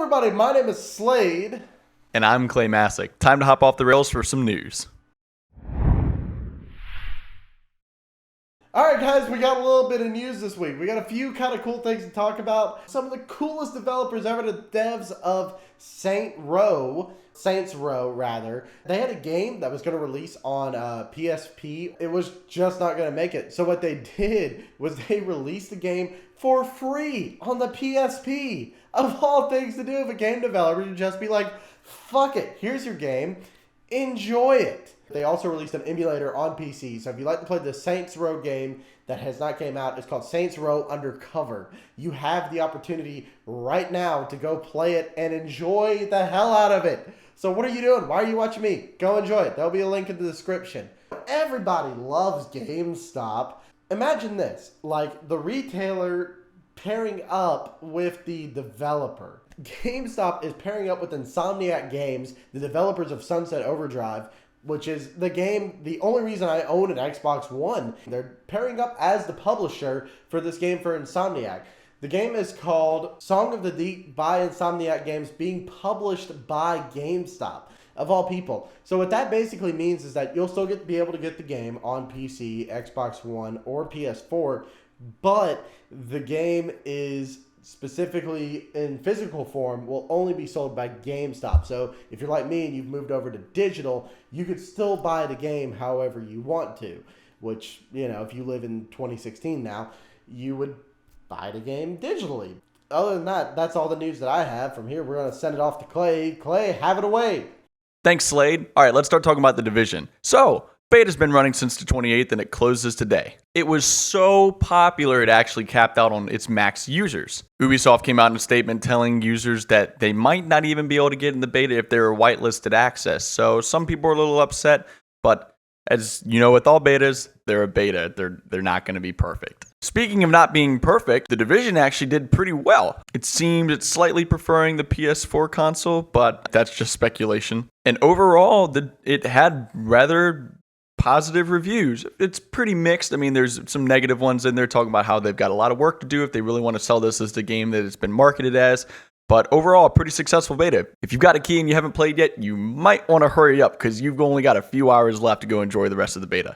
everybody, my name is Slade. And I'm Clay Masick. Time to hop off the rails for some news. Alright guys, we got a little bit of news this week. We got a few kind of cool things to talk about. Some of the coolest developers ever, the devs of Saints Row. They had a game that was going to release on PSP. It was just not going to make it. So what they did was they released the game for free on the PSP. Of all things to do with a game developer, to just be like, fuck it, here's your game, enjoy it. They also released an emulator on PC, so if you like to play the Saints Row game that has not came out, it's called Saints Row Undercover. You have the opportunity right now to go play it and enjoy the hell out of it. So what are you doing? Why are you watching me? Go enjoy it. There'll be a link in the description. Everybody loves GameStop. Imagine this, like the retailer pairing up with the developer. GameStop is pairing up with Insomniac Games, the developers of Sunset Overdrive, which is the game, the only reason I own an Xbox One. They're pairing up as the publisher for this game for Insomniac. The game is called Song of the Deep by Insomniac Games, being published by GameStop, of all people. So what that basically means is that you'll still be able to get the game on PC, Xbox One, or PS4, but the game is specifically in physical form will only be sold by GameStop. So if you're like me and you've moved over to digital, you could still buy the game however you want to, which, you know, if you live in 2016 now, you would buy the game digitally. Other than that, that's all the news that I have. From here, we're going to send it off to Clay. Clay, have it away. Thanks, Slade. All right, let's start talking about The Division. So, beta's been running since the 28th and it closes today. It was so popular it actually capped out on its max users. Ubisoft came out in a statement telling users that they might not even be able to get in the beta if they were whitelisted access. So some people are a little upset, but as you know, with all betas, they're a beta. They're not going to be perfect. Speaking of not being perfect, The Division actually did pretty well. It seems it's slightly preferring the PS4 console, but that's just speculation. And overall, it had rather positive reviews. It's pretty mixed. I mean, there's some negative ones in there talking about how they've got a lot of work to do if they really want to sell this as the game that it's been marketed as. But overall, a pretty successful beta. If you've got a key and you haven't played yet, you might want to hurry up because you've only got a few hours left to go enjoy the rest of the beta.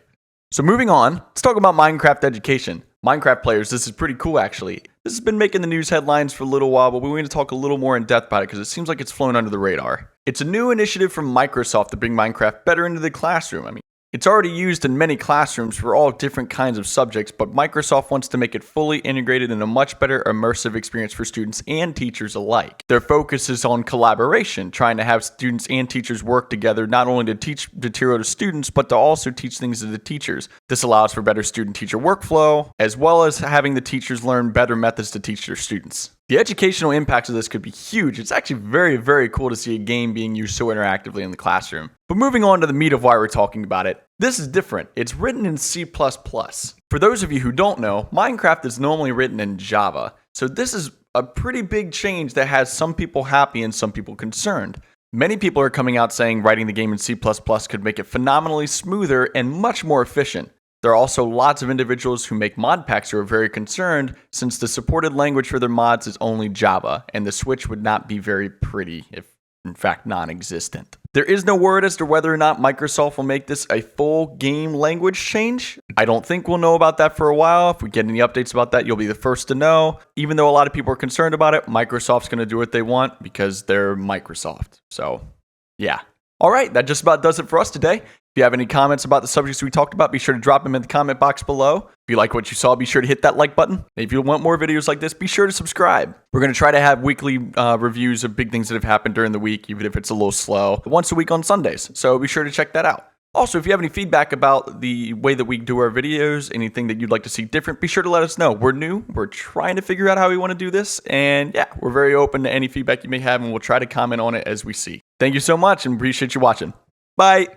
So moving on, let's talk about Minecraft education. Minecraft players, this is pretty cool actually. This has been making the news headlines for a little while, but we're going to talk a little more in depth about it because it seems like it's flown under the radar. It's a new initiative from Microsoft to bring Minecraft better into the classroom. I mean, it's already used in many classrooms for all different kinds of subjects, but Microsoft wants to make it fully integrated in a much better immersive experience for students and teachers alike. Their focus is on collaboration, trying to have students and teachers work together not only to teach material to students, but to also teach things to the teachers. This allows for better student-teacher workflow, as well as having the teachers learn better methods to teach their students. The educational impacts of this could be huge. It's actually very, very cool to see a game being used so interactively in the classroom. But moving on to the meat of why we're talking about it, this is different. It's written in C++. For those of you who don't know, Minecraft is normally written in Java. So this is a pretty big change that has some people happy and some people concerned. Many people are coming out saying writing the game in C++ could make it phenomenally smoother and much more efficient. There are also lots of individuals who make mod packs who are very concerned since the supported language for their mods is only Java, and the switch would not be very pretty, if in fact non-existent. There is no word as to whether or not Microsoft will make this a full game language change. I don't think we'll know about that for a while. If we get any updates about that, you'll be the first to know. Even though a lot of people are concerned about it, Microsoft's going to do what they want because they're Microsoft. So, yeah. All right, that just about does it for us today. If you have any comments about the subjects we talked about, be sure to drop them in the comment box below. If you like what you saw, be sure to hit that like button. And if you want more videos like this, be sure to subscribe. We're going to try to have weekly reviews of big things that have happened during the week, even if it's a little slow, once a week on Sundays. So be sure to check that out. Also, if you have any feedback about the way that we do our videos, anything that you'd like to see different, be sure to let us know. We're new. We're trying to figure out how we want to do this. And yeah, we're very open to any feedback you may have, and we'll try to comment on it as we see. Thank you so much and appreciate you watching. Bye.